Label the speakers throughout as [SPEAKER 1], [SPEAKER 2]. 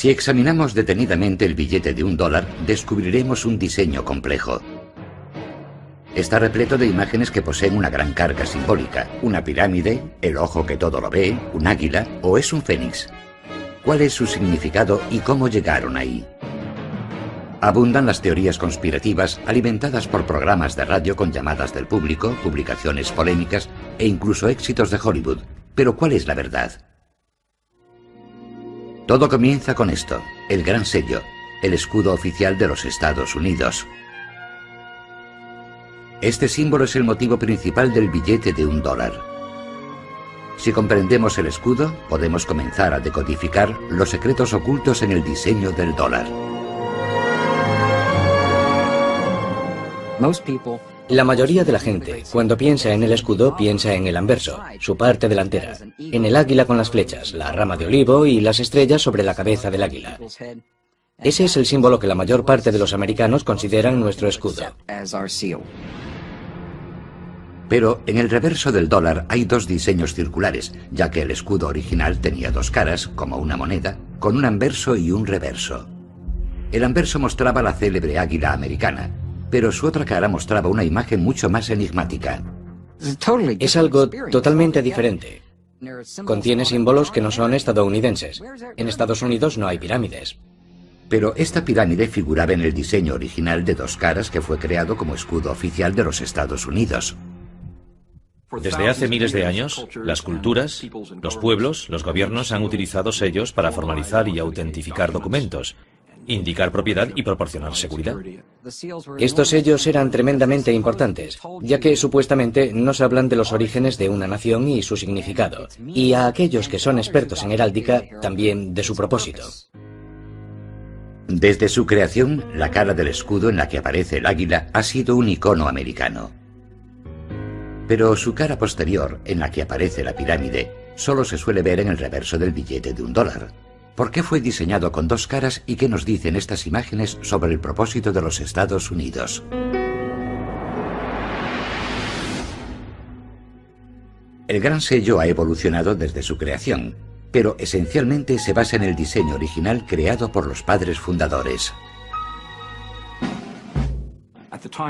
[SPEAKER 1] Si examinamos detenidamente el billete de $1, descubriremos un diseño complejo. Está repleto de imágenes que poseen una gran carga simbólica. Una pirámide, el ojo que todo lo ve, un águila o es un fénix. ¿Cuál es su significado y cómo llegaron ahí? Abundan las teorías conspirativas alimentadas por programas de radio con llamadas del público, publicaciones polémicas e incluso éxitos de Hollywood. Pero ¿cuál es la verdad? Todo comienza con esto, el gran sello, el escudo oficial de los Estados Unidos. Este símbolo es el motivo principal del billete de $1. Si comprendemos el escudo, podemos comenzar a decodificar los secretos ocultos en el diseño del dólar.
[SPEAKER 2] La mayoría de la gente, cuando piensa en el escudo, piensa en el anverso, su parte delantera, en el águila con las flechas, la rama de olivo y las estrellas sobre la cabeza del águila. Ese es el símbolo que la mayor parte de los americanos consideran nuestro escudo.
[SPEAKER 1] Pero en el reverso del dólar hay dos diseños circulares, ya que el escudo original tenía dos caras, como una moneda, con un anverso y un reverso. El anverso mostraba la célebre águila americana, pero su otra cara mostraba una imagen mucho más enigmática.
[SPEAKER 2] Es algo totalmente diferente. Contiene símbolos que no son estadounidenses. En Estados Unidos no hay pirámides.
[SPEAKER 1] Pero esta pirámide figuraba en el diseño original de dos caras que fue creado como escudo oficial de los Estados Unidos.
[SPEAKER 3] Desde hace miles de años, las culturas, los pueblos, los gobiernos han utilizado sellos para formalizar y autentificar documentos, indicar propiedad y proporcionar seguridad.
[SPEAKER 2] Estos sellos eran tremendamente importantes, ya que supuestamente nos hablan de los orígenes de una nación y su significado, y a aquellos que son expertos en heráldica, también de su propósito.
[SPEAKER 1] Desde su creación, la cara del escudo en la que aparece el águila ha sido un icono americano. Pero su cara posterior, en la que aparece la pirámide, solo se suele ver en el reverso del billete de $1. ¿Por qué fue diseñado con dos caras y qué nos dicen estas imágenes sobre el propósito de los Estados Unidos? El gran sello ha evolucionado desde su creación, pero esencialmente se basa en el diseño original creado por los padres fundadores.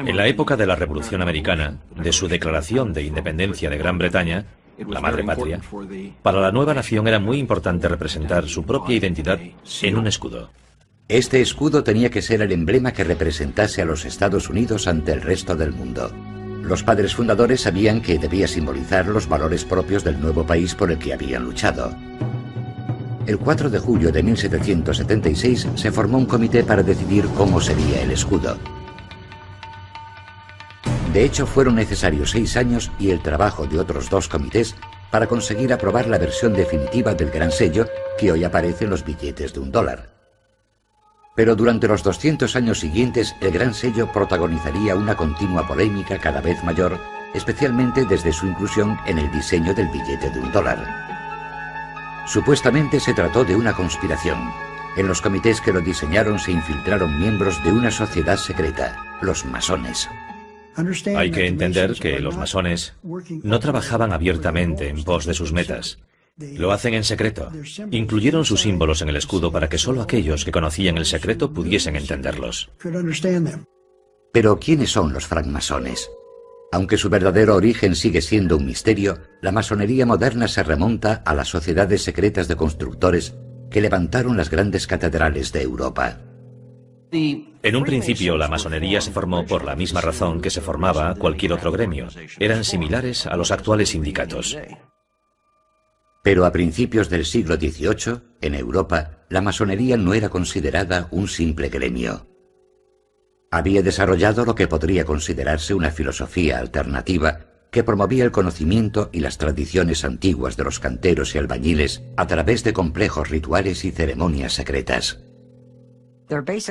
[SPEAKER 3] En la época de la Revolución Americana, de su declaración de independencia de Gran Bretaña, la madre patria, para la nueva nación era muy importante representar su propia identidad en un escudo.
[SPEAKER 1] Este escudo tenía que ser el emblema que representase a los Estados Unidos ante el resto del mundo. Los padres fundadores sabían que debía simbolizar los valores propios del nuevo país por el que habían luchado. El 4 de julio de 1776 se formó un comité para decidir cómo sería el escudo. De hecho, fueron necesarios 6 años y el trabajo de otros 2 comités para conseguir aprobar la versión definitiva del gran sello que hoy aparece en los billetes de $1. Pero durante los 200 años siguientes, el gran sello protagonizaría una continua polémica cada vez mayor, especialmente desde su inclusión en el diseño del billete de $1. Supuestamente se trató de una conspiración. En los comités que lo diseñaron se infiltraron miembros de una sociedad secreta, los masones.
[SPEAKER 3] Hay que entender que los masones no trabajaban abiertamente en pos de sus metas. Lo hacen en secreto. Incluyeron sus símbolos en el escudo para que solo aquellos que conocían el secreto pudiesen entenderlos.
[SPEAKER 1] Pero ¿quiénes son los francmasones? Aunque su verdadero origen sigue siendo un misterio, la masonería moderna se remonta a las sociedades secretas de constructores que levantaron las grandes catedrales de Europa.
[SPEAKER 3] En un principio, la masonería se formó por la misma razón que se formaba cualquier otro gremio. Eran similares a los actuales sindicatos.
[SPEAKER 1] Pero a principios del siglo XVIII, en Europa, la masonería no era considerada un simple gremio. Había desarrollado lo que podría considerarse una filosofía alternativa que promovía el conocimiento y las tradiciones antiguas de los canteros y albañiles a través de complejos rituales y ceremonias secretas.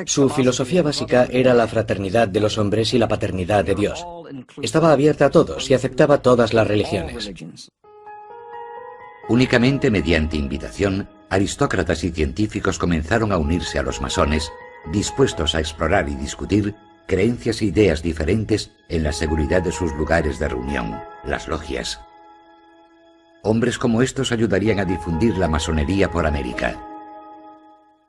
[SPEAKER 2] Su filosofía básica era la fraternidad de los hombres y la paternidad de Dios. Estaba abierta a todos y aceptaba todas las religiones.
[SPEAKER 1] Únicamente mediante invitación, aristócratas y científicos comenzaron a unirse a los masones, dispuestos a explorar y discutir creencias e ideas diferentes en la seguridad de sus lugares de reunión, las logias. Hombres como estos ayudarían a difundir la masonería por América.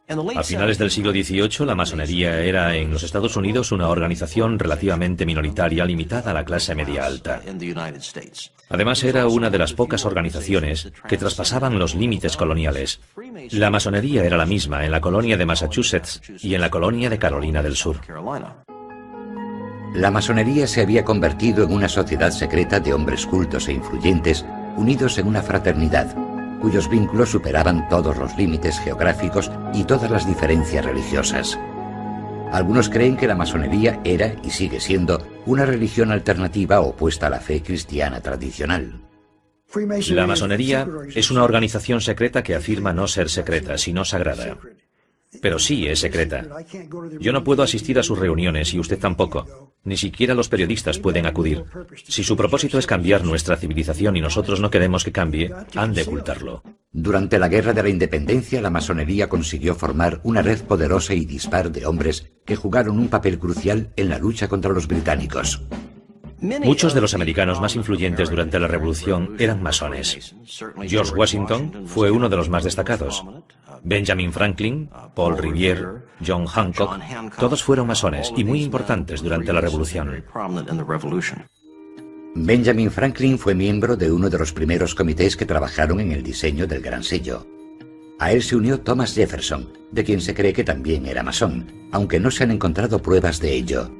[SPEAKER 3] A finales del siglo XVIII, la masonería era en los Estados Unidos una organización relativamente minoritaria limitada a la clase media alta. Además, era una de las pocas organizaciones que traspasaban los límites coloniales. La masonería era la misma en la colonia de Massachusetts y en la colonia de Carolina del Sur.
[SPEAKER 1] La masonería se había convertido en una sociedad secreta de hombres cultos e influyentes unidos en una fraternidad, cuyos vínculos superaban todos los límites geográficos y todas las diferencias religiosas. Algunos creen que la masonería era y sigue siendo una religión alternativa opuesta a la fe cristiana tradicional.
[SPEAKER 3] La masonería es una organización secreta que afirma no ser secreta, sino sagrada. Pero sí es secreta. Yo no puedo asistir a sus reuniones y usted tampoco. Ni siquiera los periodistas pueden acudir. Si su propósito es cambiar nuestra civilización y nosotros no queremos que cambie, han de ocultarlo.
[SPEAKER 1] Durante la Guerra de la Independencia, la masonería consiguió formar una red poderosa y dispar de hombres que jugaron un papel crucial en la lucha contra los británicos.
[SPEAKER 3] Muchos de los americanos más influyentes durante la Revolución eran masones. George Washington fue uno de los más destacados. Benjamin Franklin, Paul Revere, John Hancock, todos fueron masones y muy importantes durante la Revolución.
[SPEAKER 1] Benjamin Franklin fue miembro de uno de los primeros comités que trabajaron en el diseño del Gran Sello. A él se unió Thomas Jefferson, de quien se cree que también era masón, aunque no se han encontrado pruebas de ello.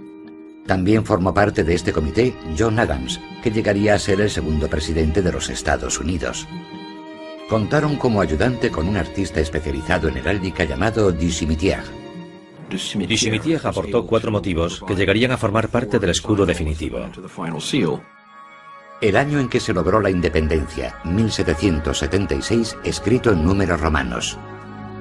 [SPEAKER 1] También formó parte de este comité John Adams, que llegaría a ser el segundo presidente de los Estados Unidos. Contaron como ayudante con un artista especializado en heráldica llamado Du Cimetière.
[SPEAKER 3] Du Cimetière aportó 4 motivos que llegarían a formar parte del escudo definitivo.
[SPEAKER 1] El año en que se logró la independencia, 1776, escrito en números romanos.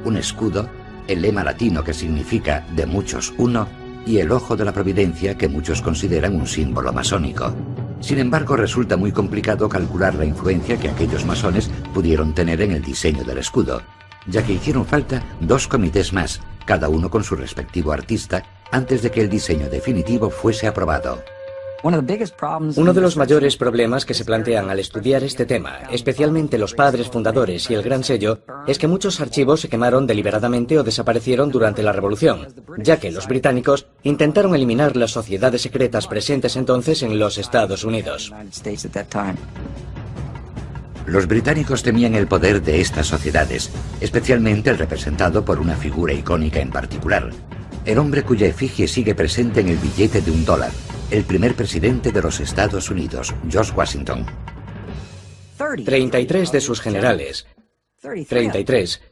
[SPEAKER 1] Un escudo, el lema latino que significa de muchos uno, y el ojo de la providencia que muchos consideran un símbolo masónico. Sin embargo, resulta muy complicado calcular la influencia que aquellos masones pudieron tener en el diseño del escudo, ya que hicieron falta 2 comités más, cada uno con su respectivo artista, antes de que el diseño definitivo fuese aprobado.
[SPEAKER 2] Uno de los mayores problemas que se plantean al estudiar este tema, especialmente los padres fundadores y el Gran Sello, es que muchos archivos se quemaron deliberadamente o desaparecieron durante la Revolución, ya que los británicos intentaron eliminar las sociedades secretas presentes entonces en los Estados Unidos.
[SPEAKER 1] Los británicos temían el poder de estas sociedades, especialmente el representado por una figura icónica en particular, el hombre cuya efigie sigue presente en el billete de $1, el primer presidente de los Estados Unidos, George Washington.
[SPEAKER 2] 33 de sus generales, 33,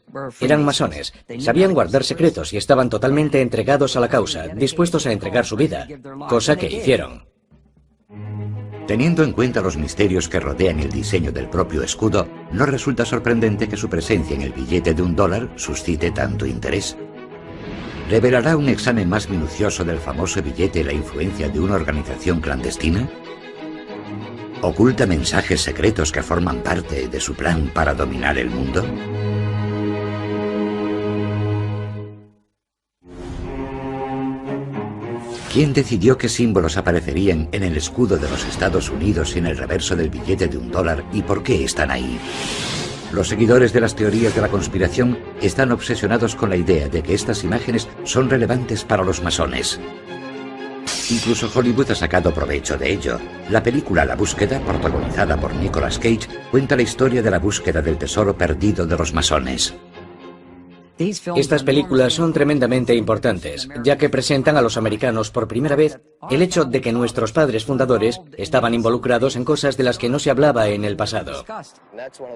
[SPEAKER 2] eran masones, sabían guardar secretos y estaban totalmente entregados a la causa, dispuestos a entregar su vida, cosa que hicieron.
[SPEAKER 1] Teniendo en cuenta los misterios que rodean el diseño del propio escudo, no resulta sorprendente que su presencia en el billete de $1 suscite tanto interés. ¿Revelará un examen más minucioso del famoso billete la influencia de una organización clandestina? ¿Oculta mensajes secretos que forman parte de su plan para dominar el mundo? ¿Quién decidió qué símbolos aparecerían en el escudo de los Estados Unidos y en el reverso del billete de $1 y por qué están ahí? Los seguidores de las teorías de la conspiración están obsesionados con la idea de que estas imágenes son relevantes para los masones. Incluso Hollywood ha sacado provecho de ello. La película La Búsqueda, protagonizada por Nicolas Cage, cuenta la historia de la búsqueda del tesoro perdido de los masones.
[SPEAKER 2] Estas películas son tremendamente importantes, ya que presentan a los americanos por primera vez el hecho de que nuestros padres fundadores estaban involucrados en cosas de las que no se hablaba en el pasado.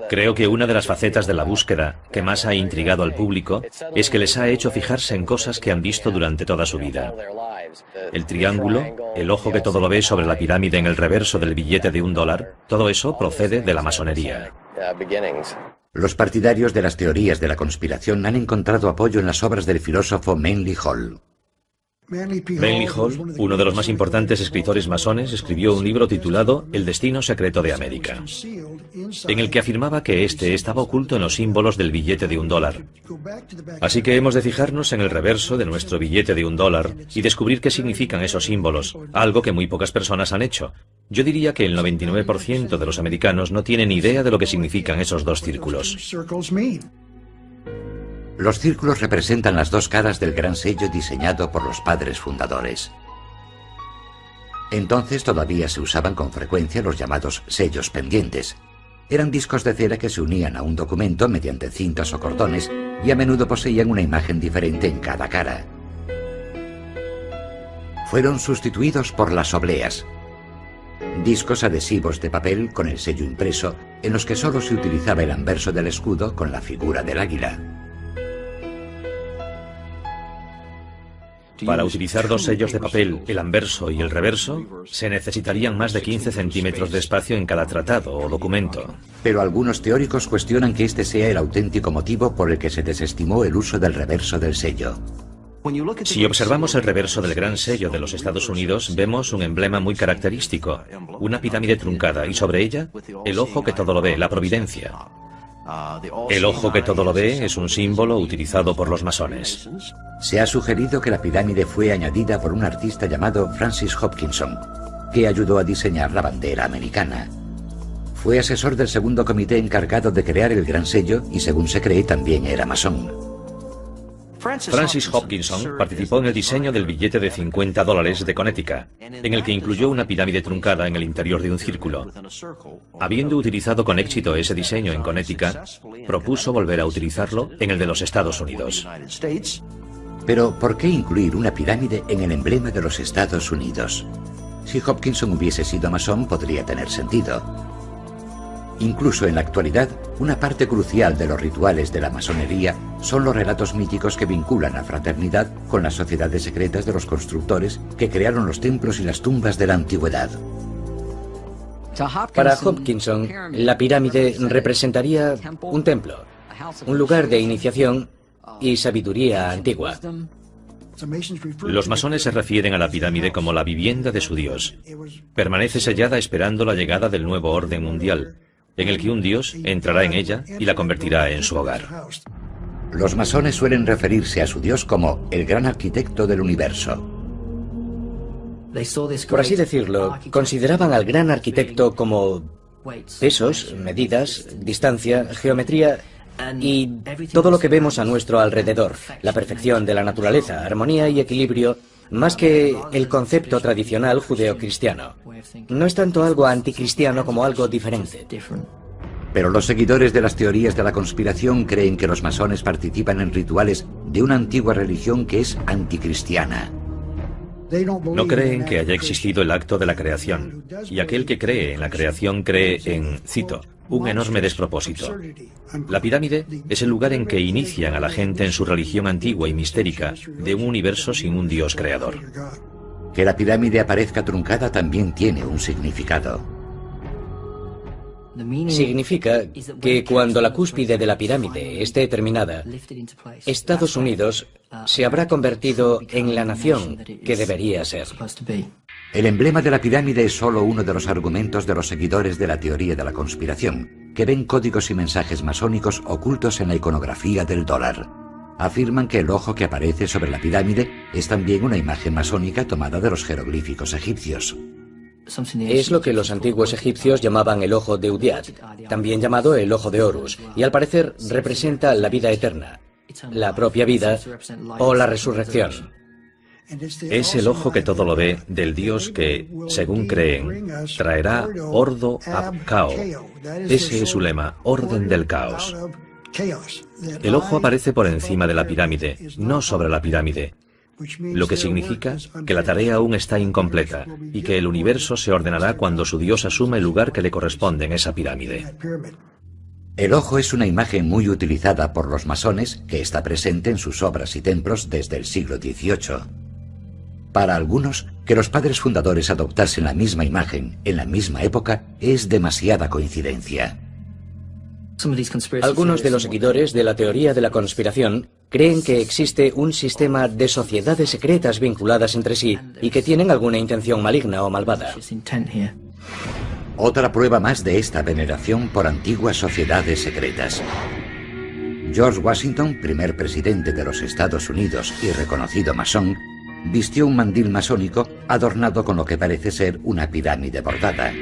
[SPEAKER 3] Creo que una de las facetas de la búsqueda que más ha intrigado al público es que les ha hecho fijarse en cosas que han visto durante toda su vida. El triángulo, el ojo que todo lo ve sobre la pirámide en el reverso del billete de $1, todo eso procede de la masonería.
[SPEAKER 1] Los partidarios de las teorías de la conspiración han encontrado apoyo en las obras del filósofo Manly Hall.
[SPEAKER 3] Manly Hall, uno de los más importantes escritores masones, escribió un libro titulado El destino secreto de América, en el que afirmaba que este estaba oculto en los símbolos del billete de $1. Así que hemos de fijarnos en el reverso de nuestro billete de $1 y descubrir qué significan esos símbolos, algo que muy pocas personas han hecho. Yo diría que el 99% de los americanos no tienen idea de lo que significan esos 2 círculos.
[SPEAKER 1] Los círculos representan las dos caras del gran sello diseñado por los padres fundadores. Entonces todavía se usaban con frecuencia los llamados sellos pendientes. Eran discos de cera que se unían a un documento mediante cintas o cordones y a menudo poseían una imagen diferente en cada cara. Fueron sustituidos por las obleas, discos adhesivos de papel con el sello impreso en los que solo se utilizaba el anverso del escudo con la figura del águila.
[SPEAKER 3] Para utilizar dos sellos de papel, el anverso y el reverso, se necesitarían más de 15 centímetros de espacio en cada tratado o documento.
[SPEAKER 1] Pero algunos teóricos cuestionan que este sea el auténtico motivo por el que se desestimó el uso del reverso del sello.
[SPEAKER 3] Si observamos el reverso del gran sello de los Estados Unidos, vemos un emblema muy característico, una pirámide truncada y sobre ella el ojo que todo lo ve, la providencia. El ojo que todo lo ve es un símbolo utilizado por los masones.
[SPEAKER 1] Se ha sugerido que la pirámide fue añadida por un artista llamado Francis Hopkinson, que ayudó a diseñar la bandera americana. Fue asesor del segundo comité encargado de crear el gran sello y, según se cree, también era masón.
[SPEAKER 3] Francis Hopkinson participó en el diseño del billete de $50 de Connecticut, en el que incluyó una pirámide truncada en el interior de un círculo. Habiendo utilizado con éxito ese diseño en Connecticut, propuso volver a utilizarlo en el de los Estados Unidos.
[SPEAKER 1] Pero, ¿por qué incluir una pirámide en el emblema de los Estados Unidos? Si Hopkinson hubiese sido masón, podría tener sentido. Incluso en la actualidad, una parte crucial de los rituales de la masonería son los relatos míticos que vinculan la fraternidad con las sociedades secretas de los constructores que crearon los templos y las tumbas de la antigüedad.
[SPEAKER 2] Para Hopkinson, la pirámide representaría un templo, un lugar de iniciación y sabiduría antigua.
[SPEAKER 3] Los masones se refieren a la pirámide como la vivienda de su Dios. Permanece sellada esperando la llegada del nuevo orden mundial, en el que un Dios entrará en ella y la convertirá en su hogar.
[SPEAKER 1] Los masones suelen referirse a su Dios como el gran arquitecto del universo.
[SPEAKER 2] Por así decirlo, consideraban al gran arquitecto como pesos, medidas, distancia, geometría y todo lo que vemos a nuestro alrededor, la perfección de la naturaleza, armonía y equilibrio, más que el concepto tradicional judeocristiano. No es tanto algo anticristiano como algo diferente.
[SPEAKER 1] Pero los seguidores de las teorías de la conspiración creen que los masones participan en rituales de una antigua religión que es anticristiana.
[SPEAKER 3] No creen que haya existido el acto de la creación, y aquel que cree en la creación cree en, cito, un enorme despropósito. La pirámide es el lugar en que inician a la gente en su religión antigua y mistérica de un universo sin un Dios creador.
[SPEAKER 1] Que la pirámide aparezca truncada también tiene un significado.
[SPEAKER 2] Significa que cuando la cúspide de la pirámide esté terminada, Estados Unidos se habrá convertido en la nación que debería ser.
[SPEAKER 1] El emblema de la pirámide es solo uno de los argumentos de los seguidores de la teoría de la conspiración, que ven códigos y mensajes masónicos ocultos en la iconografía del dólar. Afirman que el ojo que aparece sobre la pirámide es también una imagen masónica tomada de los jeroglíficos egipcios.
[SPEAKER 2] Es lo que los antiguos egipcios llamaban el ojo de Udiat, también llamado el ojo de Horus, y al parecer representa la vida eterna, la propia vida o la resurrección.
[SPEAKER 3] Es el ojo que todo lo ve del Dios que, según creen, traerá ordo ab cao. Ese es su lema, orden del caos. El ojo aparece por encima de la pirámide, no sobre la pirámide, lo que significa que la tarea aún está incompleta y que el universo se ordenará cuando su Dios asuma el lugar que le corresponde en esa pirámide.
[SPEAKER 1] El ojo es una imagen muy utilizada por los masones que está presente en sus obras y templos desde el siglo XVIII. Para algunos, que los padres fundadores adoptasen la misma imagen en la misma época es demasiada coincidencia.
[SPEAKER 2] Algunos de los seguidores de la teoría de la conspiración creen que existe un sistema de sociedades secretas vinculadas entre sí y que tienen alguna intención maligna o malvada.
[SPEAKER 1] Otra prueba más de esta veneración por antiguas sociedades secretas. George Washington, primer presidente de los Estados Unidos y reconocido masón, vistió un mandil masónico adornado con lo que parece ser una pirámide bordada.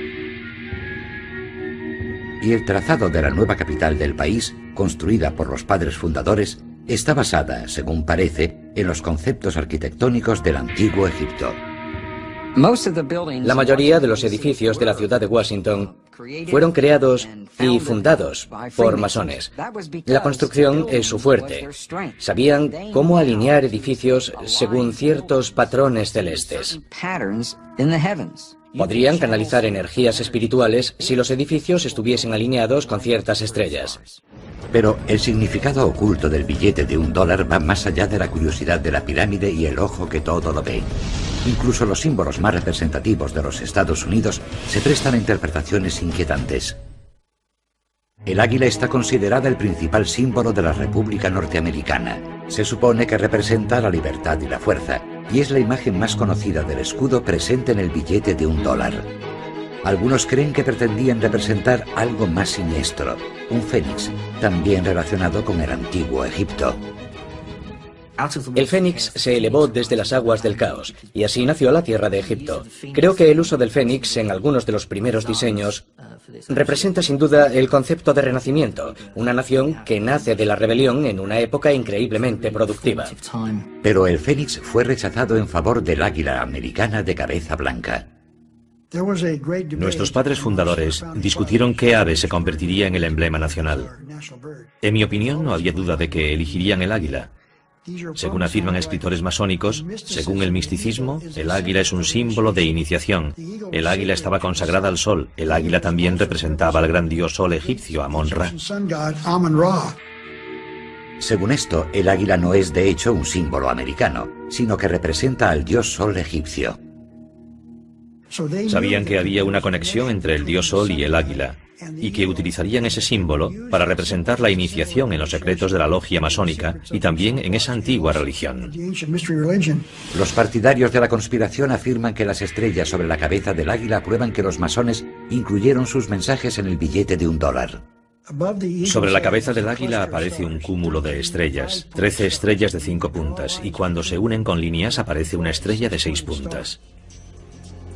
[SPEAKER 1] Y el trazado de la nueva capital del país, construida por los padres fundadores, está basada, según parece, en los conceptos arquitectónicos del antiguo Egipto.
[SPEAKER 2] La mayoría de los edificios de la ciudad de Washington fueron creados y fundados por masones. La construcción es su fuerte. Sabían cómo alinear edificios según ciertos patrones celestes. Podrían canalizar energías espirituales si los edificios estuviesen alineados con ciertas estrellas.
[SPEAKER 1] Pero el significado oculto del billete de $1 va más allá de la curiosidad de la pirámide y el ojo que todo lo ve. Incluso los símbolos más representativos de los Estados Unidos se prestan a interpretaciones inquietantes. El águila está considerada el principal símbolo de la República Norteamericana. Se supone que representa la libertad y la fuerza, y es la imagen más conocida del escudo presente en el billete de $1. Algunos creen que pretendían representar algo más siniestro, un fénix, también relacionado con el antiguo Egipto.
[SPEAKER 2] El fénix se elevó desde las aguas del caos, y así nació la tierra de Egipto. Creo que el uso del fénix en algunos de los primeros diseños representa sin duda el concepto de renacimiento, una nación que nace de la rebelión en una época increíblemente productiva.
[SPEAKER 1] Pero el fénix fue rechazado en favor del águila americana de cabeza blanca.
[SPEAKER 3] Nuestros padres fundadores discutieron qué ave se convertiría en el emblema nacional. En mi opinión, no había duda de que elegirían el águila. Según afirman escritores masónicos, según el misticismo, el águila es un símbolo de iniciación. El águila estaba consagrada al sol. El águila también representaba al gran dios sol egipcio, Amon-Ra.
[SPEAKER 1] Según esto, el águila no es de hecho un símbolo americano, sino que representa al dios sol egipcio.
[SPEAKER 3] Sabían que había una conexión entre el dios sol y el águila, y que utilizarían ese símbolo para representar la iniciación en los secretos de la logia masónica y también en esa antigua religión.
[SPEAKER 1] Los partidarios de la conspiración afirman que las estrellas sobre la cabeza del águila prueban que los masones incluyeron sus mensajes en el billete de $1.
[SPEAKER 3] Sobre la cabeza del águila aparece un cúmulo de estrellas, 13 estrellas de 5 puntas, y cuando se unen con líneas aparece una estrella de 6 puntas.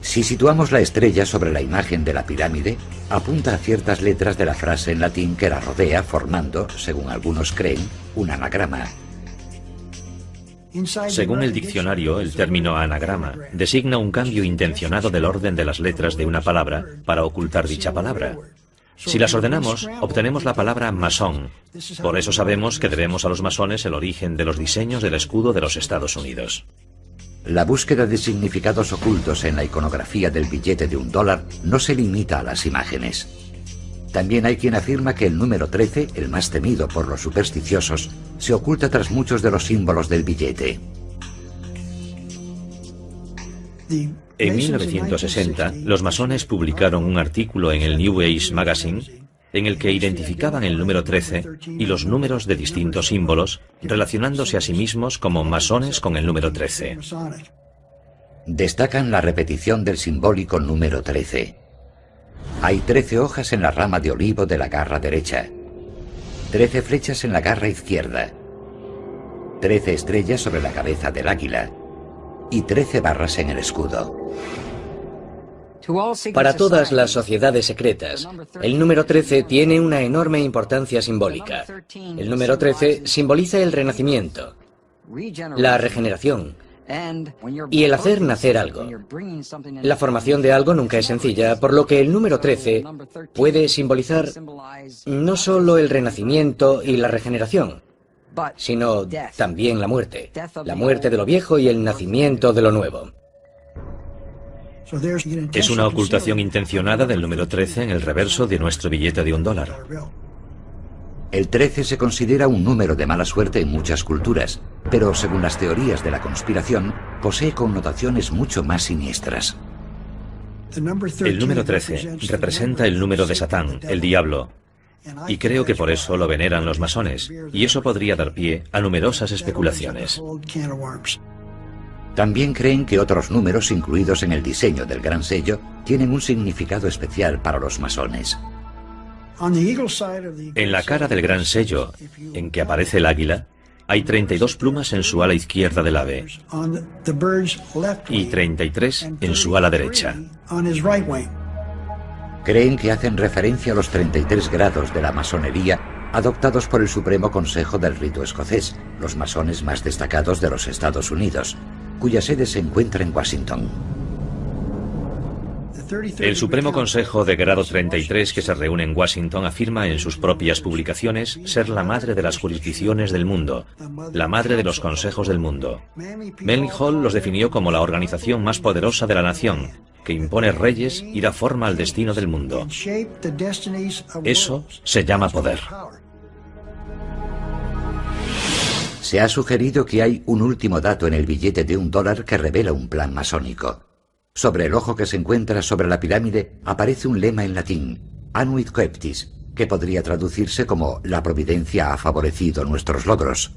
[SPEAKER 1] Si situamos la estrella sobre la imagen de la pirámide, apunta a ciertas letras de la frase en latín que la rodea, formando, según algunos creen, un anagrama.
[SPEAKER 3] Según el diccionario, el término anagrama designa un cambio intencionado del orden de las letras de una palabra para ocultar dicha palabra. Si las ordenamos, obtenemos la palabra masón. Por eso sabemos que debemos a los masones el origen de los diseños del escudo de los Estados Unidos.
[SPEAKER 1] La búsqueda de significados ocultos en la iconografía del billete de $1 no se limita a las imágenes. También hay quien afirma que el número 13, el más temido por los supersticiosos, se oculta tras muchos de los símbolos del billete.
[SPEAKER 3] En 1960, los masones publicaron un artículo en el New Age Magazine en el que identificaban el número 13 y los números de distintos símbolos, relacionándose a sí mismos como masones con el número 13.
[SPEAKER 1] Destacan la repetición del simbólico número 13. Hay 13 hojas en la rama de olivo de la garra derecha, 13 flechas en la garra izquierda, 13 estrellas sobre la cabeza del águila y 13 barras en el escudo.
[SPEAKER 2] Para todas las sociedades secretas, el número 13 tiene una enorme importancia simbólica. El número 13 simboliza el renacimiento, la regeneración y el hacer nacer algo. La formación de algo nunca es sencilla, por lo que el número 13 puede simbolizar no solo el renacimiento y la regeneración, sino también la muerte de lo viejo y el nacimiento de lo nuevo.
[SPEAKER 3] Es una ocultación intencionada del número 13 en el reverso de nuestro billete de $1.
[SPEAKER 1] El 13 se considera un número de mala suerte en muchas culturas, pero según las teorías de la conspiración, posee connotaciones mucho más siniestras.
[SPEAKER 3] El número 13 representa el número de Satán, el diablo, y creo que por eso lo veneran los masones, y eso podría dar pie a numerosas especulaciones.
[SPEAKER 1] También creen que otros números incluidos en el diseño del gran sello tienen un significado especial para los masones.
[SPEAKER 3] En la cara del gran sello, en que aparece el águila, hay 32 plumas en su ala izquierda del ave y 33 en su ala derecha.
[SPEAKER 1] Creen que hacen referencia a los 33 grados de la masonería adoptados por el Supremo Consejo del Rito Escocés, los masones más destacados de los Estados Unidos, cuya sede se encuentra en Washington.
[SPEAKER 3] El Supremo Consejo de Grado 33 que se reúne en Washington afirma en sus propias publicaciones ser la madre de las jurisdicciones del mundo, la madre de los consejos del mundo. Manly Hall los definió como la organización más poderosa de la nación, que impone reyes y da forma al destino del mundo. Eso se llama poder.
[SPEAKER 1] Se ha sugerido que hay un último dato en el billete de $1 que revela un plan masónico. Sobre el ojo que se encuentra sobre la pirámide aparece un lema en latín, Anuit Coeptis, que podría traducirse como la providencia ha favorecido nuestros logros.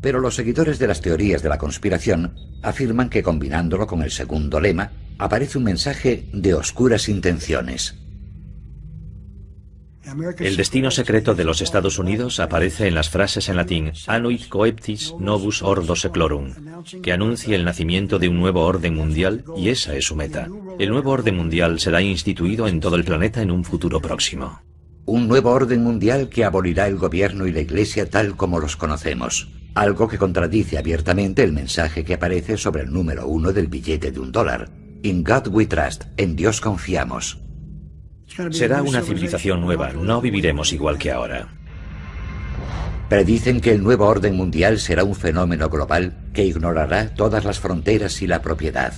[SPEAKER 1] Pero los seguidores de las teorías de la conspiración afirman que combinándolo con el segundo lema, aparece un mensaje de oscuras intenciones.
[SPEAKER 3] El destino secreto de los Estados Unidos aparece en las frases en latín Anuit Coeptis Novus Ordo Seclorum, que anuncia el nacimiento de un nuevo orden mundial, y esa es su meta. El nuevo orden mundial será instituido en todo el planeta en un futuro próximo.
[SPEAKER 1] Un nuevo orden mundial que abolirá el gobierno y la Iglesia tal como los conocemos, algo que contradice abiertamente el mensaje que aparece sobre el número 1 del billete de $1. In God we trust, en Dios confiamos.
[SPEAKER 3] Será una civilización nueva, no viviremos igual que ahora.
[SPEAKER 1] Predicen que el nuevo orden mundial será un fenómeno global que ignorará todas las fronteras y la propiedad.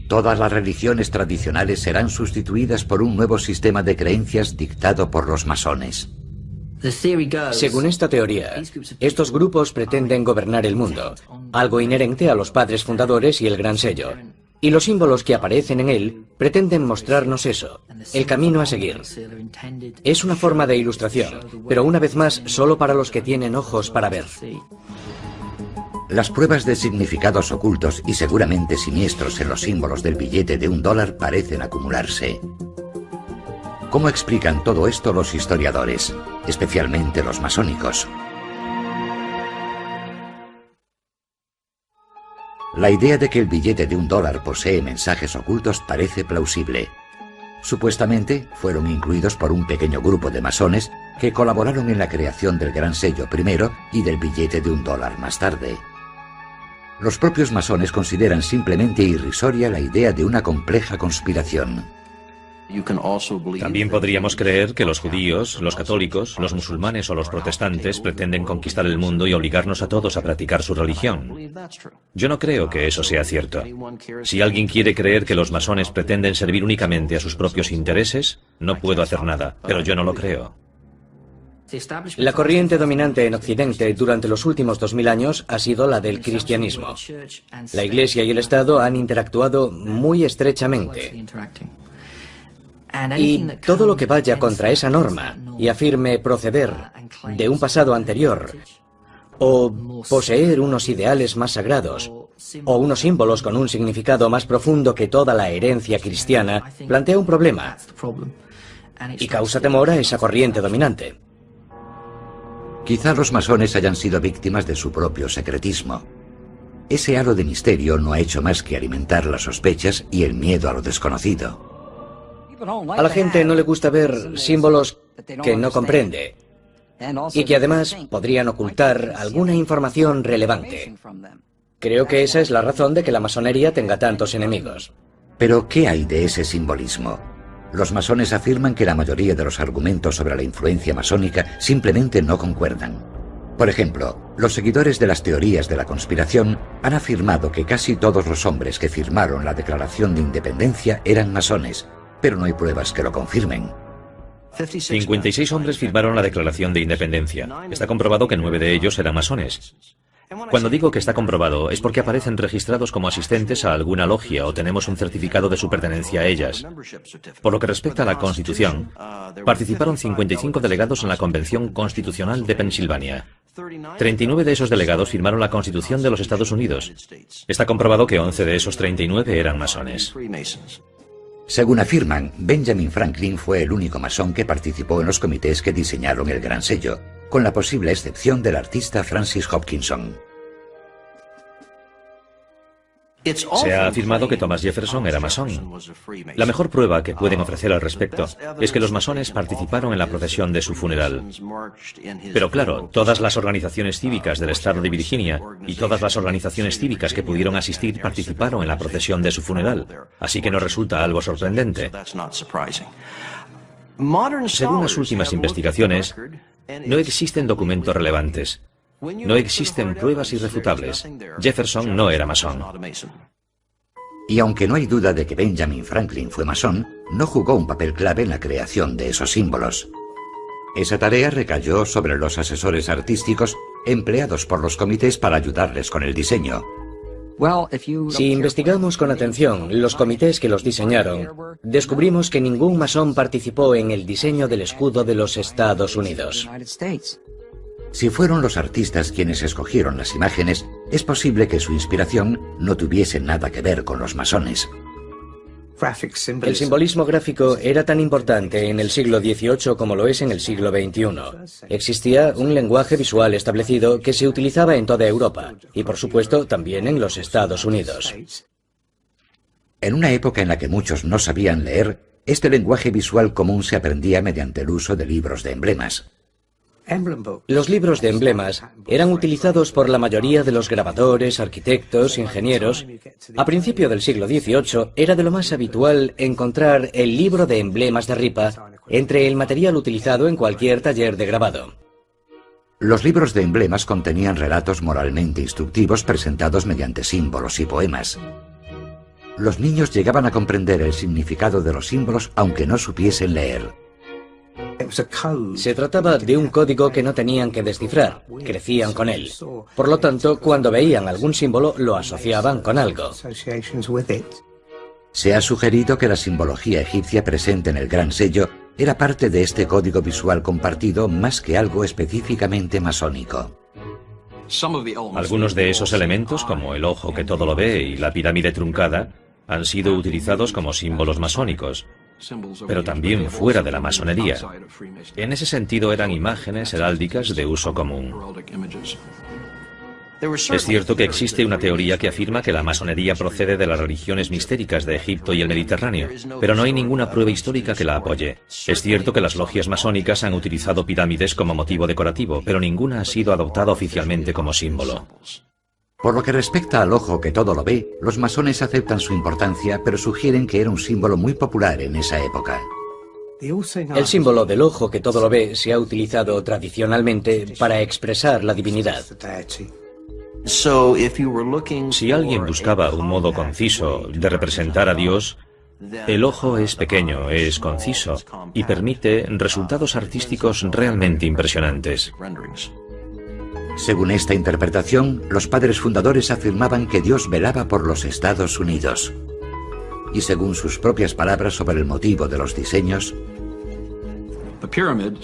[SPEAKER 1] Todas las religiones tradicionales serán sustituidas por un nuevo sistema de creencias dictado por los masones.
[SPEAKER 2] Según esta teoría, estos grupos pretenden gobernar el mundo, algo inherente a los padres fundadores y el Gran Sello. Y los símbolos que aparecen en él pretenden mostrarnos eso, el camino a seguir. Es una forma de ilustración, pero una vez más solo para los que tienen ojos para ver.
[SPEAKER 1] Las pruebas de significados ocultos y seguramente siniestros en los símbolos del billete de $1 parecen acumularse. ¿Cómo explican todo esto los historiadores, especialmente los masónicos? La idea de que el billete de $1 posee mensajes ocultos parece plausible. Supuestamente fueron incluidos por un pequeño grupo de masones que colaboraron en la creación del Gran Sello primero y del billete de $1 más tarde. Los propios masones consideran simplemente irrisoria la idea de una compleja conspiración.
[SPEAKER 3] También podríamos creer que los judíos, los católicos, los musulmanes o los protestantes pretenden conquistar el mundo y obligarnos a todos a practicar su religión. Yo no creo que eso sea cierto. Si alguien quiere creer que los masones pretenden servir únicamente a sus propios intereses, no puedo hacer nada, pero yo no lo creo.
[SPEAKER 2] La corriente dominante en Occidente durante los últimos 2000 años ha sido la del cristianismo. La Iglesia y el Estado han interactuado muy estrechamente. Y todo lo que vaya contra esa norma y afirme proceder de un pasado anterior, o poseer unos ideales más sagrados, o unos símbolos con un significado más profundo que toda la herencia cristiana, plantea un problema y causa temor a esa corriente dominante.
[SPEAKER 1] Quizá los masones hayan sido víctimas de su propio secretismo. Ese halo de misterio no ha hecho más que alimentar las sospechas y el miedo a lo desconocido.
[SPEAKER 2] A la gente no le gusta ver símbolos que no comprende y que además podrían ocultar alguna información relevante. Creo que esa es la razón de que la masonería tenga tantos enemigos.
[SPEAKER 1] Pero, ¿qué hay de ese simbolismo? Los masones afirman que la mayoría de los argumentos sobre la influencia masónica simplemente no concuerdan. Por ejemplo, los seguidores de las teorías de la conspiración han afirmado que casi todos los hombres que firmaron la Declaración de Independencia eran masones, pero no hay pruebas que lo confirmen.
[SPEAKER 3] 56 hombres firmaron la Declaración de Independencia. Está comprobado que 9 de ellos eran masones. Cuando digo que está comprobado es porque aparecen registrados como asistentes a alguna logia o tenemos un certificado de su pertenencia a ellas. Por lo que respecta a la Constitución, participaron 55 delegados en la Convención Constitucional de Pensilvania. 39 de esos delegados firmaron la Constitución de los Estados Unidos. Está comprobado que 11 de esos 39 eran masones.
[SPEAKER 1] Según afirman, Benjamin Franklin fue el único masón que participó en los comités que diseñaron el Gran Sello, con la posible excepción del artista Francis Hopkinson.
[SPEAKER 3] Se ha afirmado que Thomas Jefferson era masón. La mejor prueba que pueden ofrecer al respecto es que los masones participaron en la procesión de su funeral. Pero claro, todas las organizaciones cívicas del estado de Virginia y todas las organizaciones cívicas que pudieron asistir participaron en la procesión de su funeral, así que no resulta algo sorprendente. Según las últimas investigaciones, no existen documentos relevantes. No existen pruebas irrefutables. Jefferson no era masón.
[SPEAKER 1] Y aunque no hay duda de que Benjamin Franklin fue masón, no jugó un papel clave en la creación de esos símbolos. Esa tarea recayó sobre los asesores artísticos empleados por los comités para ayudarles con el diseño.
[SPEAKER 2] Si investigamos con atención los comités que los diseñaron, descubrimos que ningún masón participó en el diseño del escudo de los Estados Unidos.
[SPEAKER 1] Si fueron los artistas quienes escogieron las imágenes, es posible que su inspiración no tuviese nada que ver con los masones.
[SPEAKER 2] El simbolismo gráfico era tan importante en el siglo XVIII como lo es en el siglo XXI. Existía un lenguaje visual establecido que se utilizaba en toda Europa y, por supuesto, también en los Estados Unidos.
[SPEAKER 1] En una época en la que muchos no sabían leer, este lenguaje visual común se aprendía mediante el uso de libros de emblemas.
[SPEAKER 2] Los libros de emblemas eran utilizados por la mayoría de los grabadores, arquitectos, ingenieros. A principio del siglo XVIII era de lo más habitual encontrar el libro de emblemas de ripa entre el material utilizado en cualquier taller de grabado.
[SPEAKER 1] Los libros de emblemas contenían relatos moralmente instructivos presentados mediante símbolos y poemas. Los niños llegaban a comprender el significado de los símbolos aunque no supiesen leer.
[SPEAKER 2] Se trataba de un código que no tenían que descifrar, crecían con él. Por lo tanto, cuando veían algún símbolo, lo asociaban con algo.
[SPEAKER 1] Se ha sugerido que la simbología egipcia presente en el Gran Sello era parte de este código visual compartido más que algo específicamente masónico.
[SPEAKER 3] Algunos de esos elementos, como el ojo que todo lo ve y la pirámide truncada, han sido utilizados como símbolos masónicos, pero también fuera de la masonería. En ese sentido eran imágenes heráldicas de uso común. Es cierto que existe una teoría que afirma que la masonería procede de las religiones mistéricas de Egipto y el Mediterráneo, pero no hay ninguna prueba histórica que la apoye. Es cierto que las logias masónicas han utilizado pirámides como motivo decorativo, pero ninguna ha sido adoptada oficialmente como símbolo.
[SPEAKER 1] Por lo que respecta al ojo que todo lo ve, los masones aceptan su importancia, pero sugieren que era un símbolo muy popular en esa época.
[SPEAKER 2] El símbolo del ojo que todo lo ve se ha utilizado tradicionalmente para expresar la divinidad.
[SPEAKER 3] Si alguien buscaba un modo conciso de representar a Dios, el ojo es pequeño, es conciso y permite resultados artísticos realmente impresionantes.
[SPEAKER 1] Según esta interpretación, los padres fundadores afirmaban que Dios velaba por los Estados Unidos. Y según sus propias palabras sobre el motivo de los diseños,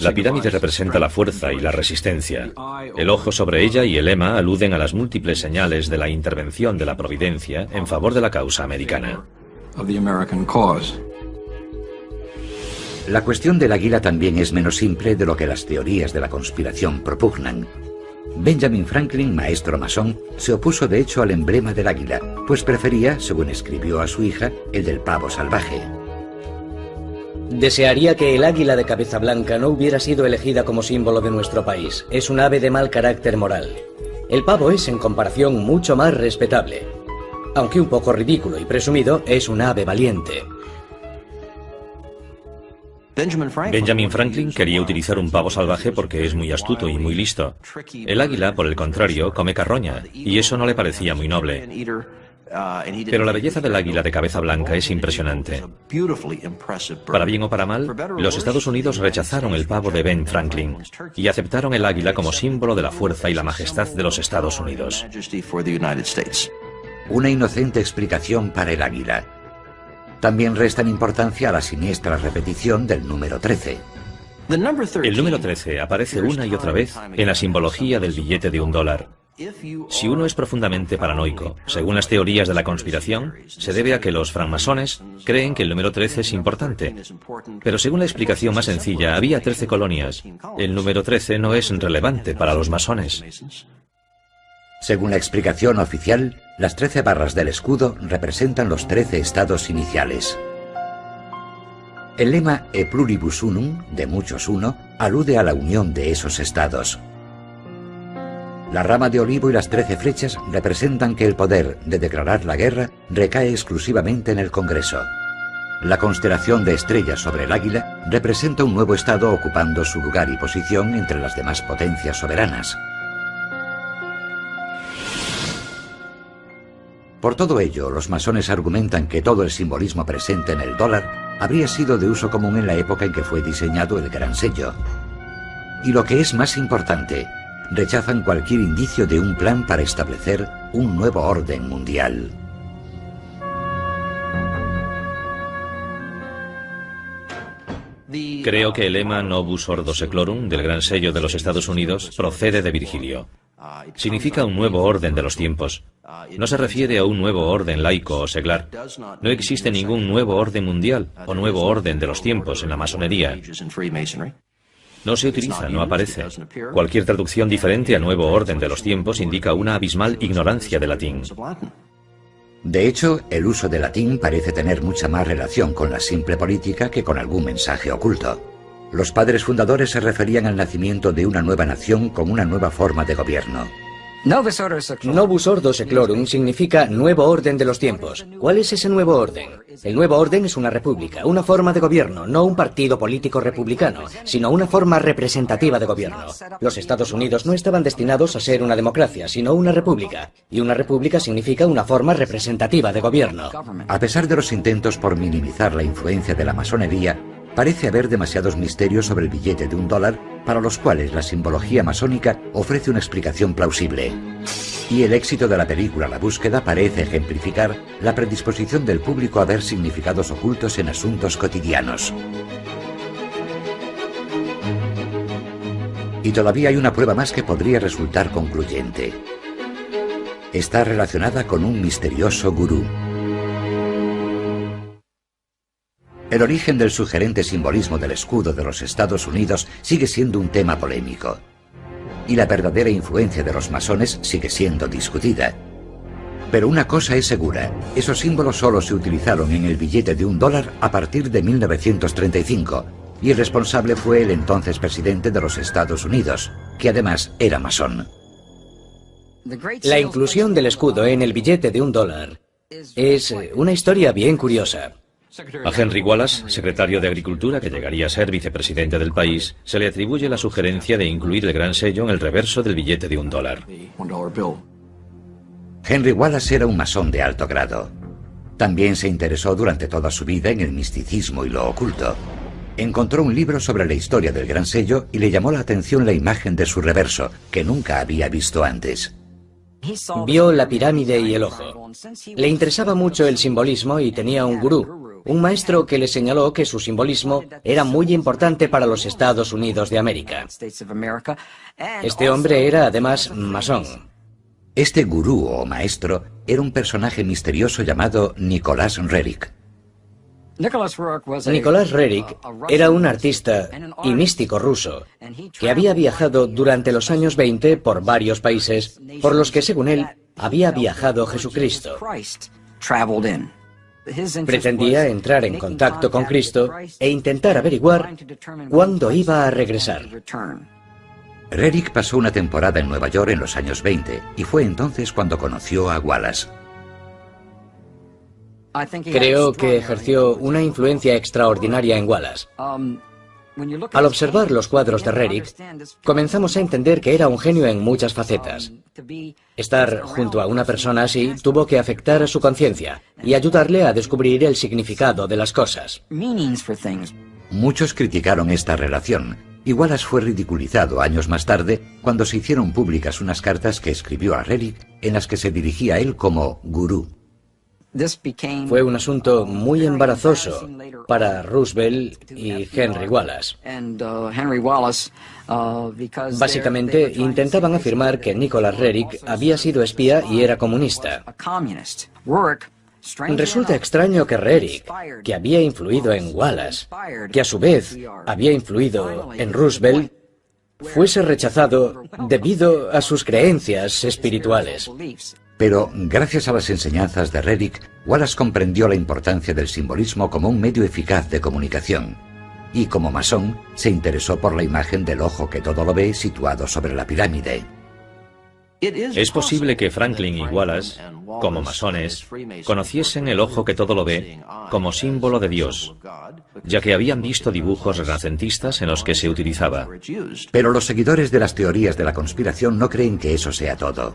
[SPEAKER 3] la pirámide representa la fuerza y la resistencia. El ojo sobre ella y el lema aluden a las múltiples señales de la intervención de la providencia en favor de la causa americana.
[SPEAKER 1] La cuestión del águila también es menos simple de lo que las teorías de la conspiración propugnan. Benjamin Franklin, maestro masón, se opuso de hecho al emblema del águila, pues prefería, según escribió a su hija, el del pavo salvaje.
[SPEAKER 2] Desearía que el águila de cabeza blanca no hubiera sido elegida como símbolo de nuestro país. Es un ave de mal carácter moral. El pavo es, en comparación, mucho más respetable. Aunque un poco ridículo y presumido, es un ave valiente.
[SPEAKER 3] Benjamin Franklin quería utilizar un pavo salvaje porque es muy astuto y muy listo. El águila, por el contrario, come carroña, y eso no le parecía muy noble. Pero la belleza del águila de cabeza blanca es impresionante. Para bien o para mal, los Estados Unidos rechazaron el pavo de Ben Franklin y aceptaron el águila como símbolo de la fuerza y la majestad de los Estados Unidos.
[SPEAKER 1] Una inocente explicación para el águila. También restan importancia a la siniestra repetición del número 13.
[SPEAKER 3] El número 13 aparece una y otra vez en la simbología del billete de $1. Si uno es profundamente paranoico, según las teorías de la conspiración, se debe a que los francmasones creen que el número 13 es importante. Pero según la explicación más sencilla, había 13 colonias. El número 13 no es relevante para los masones.
[SPEAKER 1] Según la explicación oficial, Las 13 barras del escudo representan los 13 estados iniciales. El lema E pluribus unum, de muchos uno, alude a la unión de esos estados. La rama de olivo y las 13 flechas representan que el poder de declarar la guerra recae exclusivamente en el Congreso. La constelación de estrellas sobre el águila representa un nuevo estado ocupando su lugar y posición entre las demás potencias soberanas. Por todo ello, los masones argumentan que todo el simbolismo presente en el dólar habría sido de uso común en la época en que fue diseñado el Gran Sello. Y lo que es más importante, rechazan cualquier indicio de un plan para establecer un nuevo orden mundial.
[SPEAKER 3] Creo que el lema Novus Ordo Seclorum del Gran Sello de los Estados Unidos procede de Virgilio. Significa un nuevo orden de los tiempos. No se refiere a un nuevo orden laico o seglar. No existe ningún nuevo orden mundial o nuevo orden de los tiempos en la masonería. No se utiliza, no aparece. Cualquier traducción diferente a nuevo orden de los tiempos indica una abismal ignorancia del latín.
[SPEAKER 1] De hecho, el uso del latín parece tener mucha más relación con la simple política que con algún mensaje oculto. Los padres fundadores se referían al nacimiento de una nueva nación con una nueva forma de gobierno.
[SPEAKER 2] Novus Ordo Seclorum significa nuevo orden de los tiempos. ¿Cuál es ese nuevo orden? El nuevo orden es una república, una forma de gobierno, no un partido político republicano, sino una forma representativa de gobierno. Los Estados Unidos no estaban destinados a ser una democracia, sino una república. Y una república significa una forma representativa de gobierno.
[SPEAKER 1] A pesar de los intentos por minimizar la influencia de la masonería, parece haber demasiados misterios sobre el billete de $1 para los cuales la simbología masónica ofrece una explicación plausible. Y el éxito de la película La Búsqueda parece ejemplificar la predisposición del público a ver significados ocultos en asuntos cotidianos. Y todavía hay una prueba más que podría resultar concluyente. Está relacionada con un misterioso gurú. El origen del sugerente simbolismo del escudo de los Estados Unidos sigue siendo un tema polémico. Y la verdadera influencia de los masones sigue siendo discutida. Pero una cosa es segura, esos símbolos solo se utilizaron en el billete de $1 a partir de 1935, y el responsable fue el entonces presidente de los Estados Unidos, que además era masón.
[SPEAKER 2] La inclusión del escudo en el billete de $1 es una historia bien curiosa.
[SPEAKER 3] A Henry Wallace, secretario de Agricultura que llegaría a ser vicepresidente del país, se le atribuye la sugerencia de incluir el Gran Sello en el reverso del billete de $1.
[SPEAKER 1] Henry Wallace era un masón de alto grado. También se interesó durante toda su vida en el misticismo y lo oculto. Encontró un libro sobre la historia del Gran Sello y le llamó la atención la imagen de su reverso, que nunca había visto antes.
[SPEAKER 2] Vio la pirámide y el ojo. Le interesaba mucho el simbolismo y tenía un gurú, un maestro que le señaló que su simbolismo era muy importante para los Estados Unidos de América. Este hombre era además masón.
[SPEAKER 1] Este gurú o maestro era un personaje misterioso llamado Nicholas Roerich.
[SPEAKER 2] Nicholas Roerich era un artista y místico ruso que había viajado durante los años 20 por varios países por los que, según él, había viajado Jesucristo. Pretendía entrar en contacto con Cristo e intentar averiguar cuándo iba a regresar.
[SPEAKER 1] Roerich pasó una temporada en Nueva York en los años 20 y fue entonces cuando conoció a Wallace.
[SPEAKER 2] Creo que ejerció una influencia extraordinaria en Wallace. Al observar los cuadros de Roerich, comenzamos a entender que era un genio en muchas facetas. Estar junto a una persona así tuvo que afectar a su conciencia y ayudarle a descubrir el significado de las cosas.
[SPEAKER 1] Muchos criticaron esta relación, y Wallace fue ridiculizado años más tarde cuando se hicieron públicas unas cartas que escribió a Roerich en las que se dirigía a él como gurú.
[SPEAKER 2] Fue un asunto muy embarazoso para Roosevelt y Henry Wallace. Básicamente, intentaban afirmar que Nicholas Roerich había sido espía y era comunista. Resulta extraño que Roerich, que había influido en Wallace, que a su vez había influido en Roosevelt, fuese rechazado debido a sus creencias espirituales.
[SPEAKER 1] Pero, gracias a las enseñanzas de Redick, Wallace comprendió la importancia del simbolismo como un medio eficaz de comunicación. Y como masón, se interesó por la imagen del ojo que todo lo ve situado sobre la pirámide.
[SPEAKER 3] Es posible que Franklin y Wallace, como masones, conociesen el ojo que todo lo ve como símbolo de Dios, ya que habían visto dibujos renacentistas en los que se utilizaba.
[SPEAKER 1] Pero los seguidores de las teorías de la conspiración no creen que eso sea todo.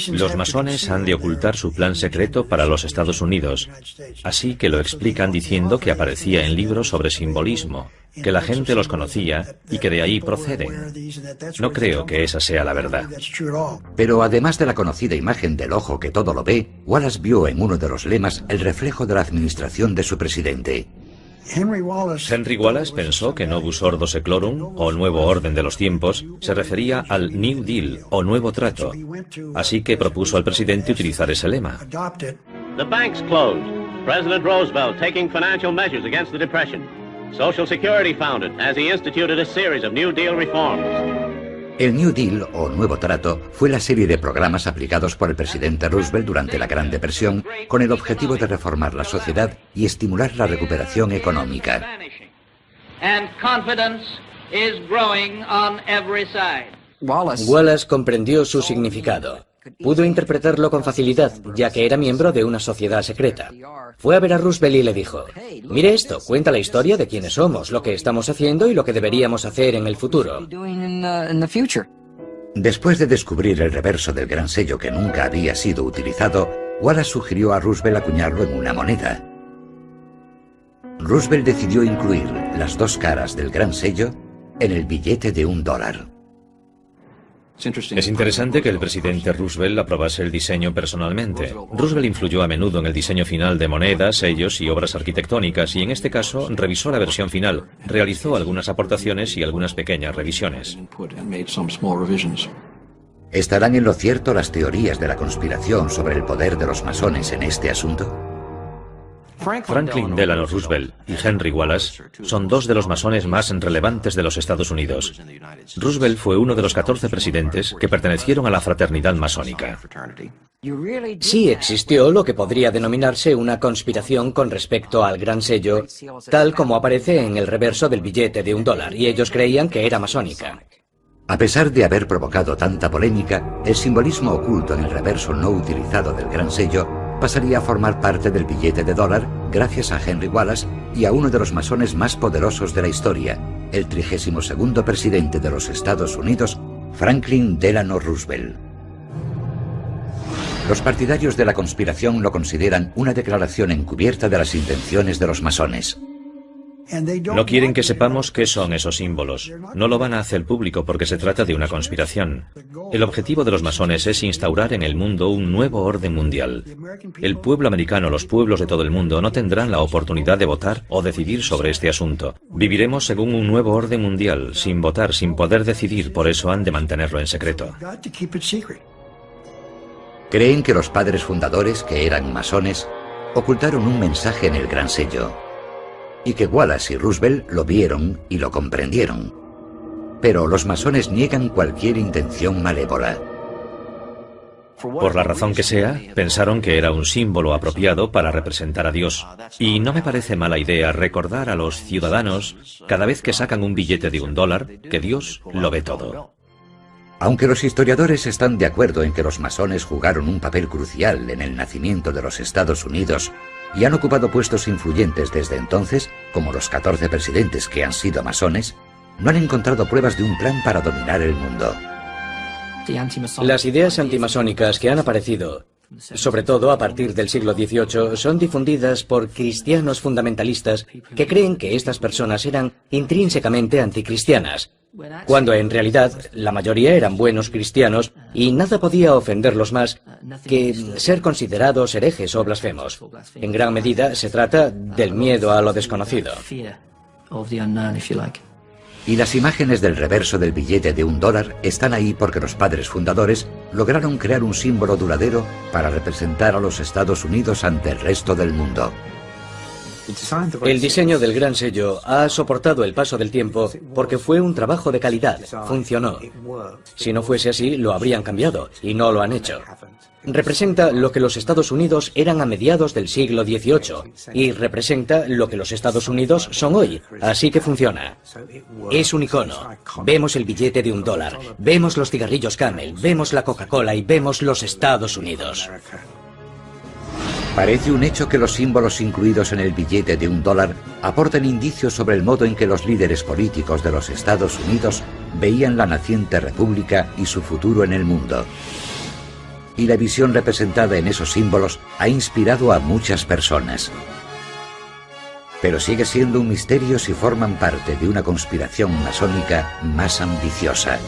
[SPEAKER 3] Los masones han de ocultar su plan secreto para los Estados Unidos, así que lo explican diciendo que aparecía en libros sobre simbolismo, que la gente los conocía y que de ahí proceden. No creo que esa sea la verdad.
[SPEAKER 1] Pero además de la conocida imagen del ojo que todo lo ve, Wallace vio en uno de los lemas el reflejo de la administración de su presidente.
[SPEAKER 3] Henry Wallace pensó que Novus Ordo Seclorum, o Nuevo Orden de los Tiempos, se refería al New Deal, o Nuevo Trato. Así que propuso al presidente utilizar ese lema.
[SPEAKER 4] The banks closed. President Roosevelt taking financial measures against the Depression. Social Security founded as he instituted a series of New Deal reforms.
[SPEAKER 1] El New Deal, o Nuevo Trato, fue la serie de programas aplicados por el presidente Roosevelt durante la Gran Depresión con el objetivo de reformar la sociedad y estimular la recuperación económica.
[SPEAKER 2] Wallace comprendió su significado. Pudo interpretarlo con facilidad, ya que era miembro de una sociedad secreta. Fue a ver a Roosevelt y le dijo: mire esto, cuenta la historia de quiénes somos, lo que estamos haciendo y lo que deberíamos hacer en el futuro.
[SPEAKER 1] Después de descubrir el reverso del gran sello que nunca había sido utilizado, Wallace sugirió a Roosevelt acuñarlo en una moneda. Roosevelt decidió incluir las dos caras del gran sello en el billete de $1.
[SPEAKER 3] Es interesante que el presidente Roosevelt aprobase el diseño personalmente. Roosevelt influyó a menudo en el diseño final de monedas, sellos y obras arquitectónicas, y en este caso revisó la versión final, realizó algunas aportaciones y algunas pequeñas revisiones.
[SPEAKER 1] ¿Estarán en lo cierto las teorías de la conspiración sobre el poder de los masones en este asunto?
[SPEAKER 3] Franklin Delano Roosevelt y Henry Wallace son dos de los masones más relevantes de los Estados Unidos. Roosevelt fue uno de los 14 presidentes que pertenecieron a la fraternidad masónica.
[SPEAKER 2] Sí existió lo que podría denominarse una conspiración con respecto al gran sello, tal como aparece en el reverso del billete de $1, y ellos creían que era masónica.
[SPEAKER 1] A pesar de haber provocado tanta polémica, el simbolismo oculto en el reverso no utilizado del gran sello pasaría a formar parte del billete de $1 gracias a Henry Wallace y a uno de los masones más poderosos de la historia, el 32º presidente de los Estados Unidos, Franklin Delano Roosevelt. Los partidarios de la conspiración lo consideran una declaración encubierta de las intenciones de los masones.
[SPEAKER 3] No quieren que sepamos qué son esos símbolos. No lo van a hacer público porque se trata de una conspiración. El objetivo de los masones es instaurar en el mundo un nuevo orden mundial. El pueblo americano, los pueblos de todo el mundo, no tendrán la oportunidad de votar o decidir sobre este asunto. Viviremos según un nuevo orden mundial, sin votar, sin poder decidir, por eso han de mantenerlo en secreto.
[SPEAKER 1] Creen que los padres fundadores, que eran masones, ocultaron un mensaje en el gran sello, y que Wallace y Roosevelt lo vieron y lo comprendieron. Pero los masones niegan cualquier intención malévola.
[SPEAKER 3] Por la razón que sea, pensaron que era un símbolo apropiado para representar a Dios. Y no me parece mala idea recordar a los ciudadanos, cada vez que sacan un billete de $1, que Dios lo ve todo.
[SPEAKER 1] Aunque los historiadores están de acuerdo en que los masones jugaron un papel crucial en el nacimiento de los Estados Unidos y han ocupado puestos influyentes desde entonces, como los 14 presidentes que han sido masones, no han encontrado pruebas de un plan para dominar el mundo.
[SPEAKER 2] Las ideas antimasónicas que han aparecido, sobre todo a partir del siglo XVIII, son difundidas por cristianos fundamentalistas que creen que estas personas eran intrínsecamente anticristianas, cuando en realidad la mayoría eran buenos cristianos y nada podía ofenderlos más que ser considerados herejes o blasfemos. En gran medida se trata del miedo a lo desconocido.
[SPEAKER 1] Y las imágenes del reverso del billete de $1 están ahí porque los padres fundadores lograron crear un símbolo duradero para representar a los Estados Unidos ante el resto del mundo.
[SPEAKER 2] El diseño del gran sello ha soportado el paso del tiempo porque fue un trabajo de calidad, funcionó. Si no fuese así, lo habrían cambiado, y no lo han hecho. Representa lo que los Estados Unidos eran a mediados del siglo XVIII y representa lo que los Estados Unidos son hoy, así que funciona. Es un icono. Vemos el billete de $1, vemos los cigarrillos Camel, vemos la Coca-Cola y vemos los Estados Unidos.
[SPEAKER 1] Parece un hecho que los símbolos incluidos en el billete de $1 aportan indicios sobre el modo en que los líderes políticos de los Estados Unidos veían la naciente república y su futuro en el mundo. Y la visión representada en esos símbolos ha inspirado a muchas personas. Pero sigue siendo un misterio si forman parte de una conspiración masónica más ambiciosa.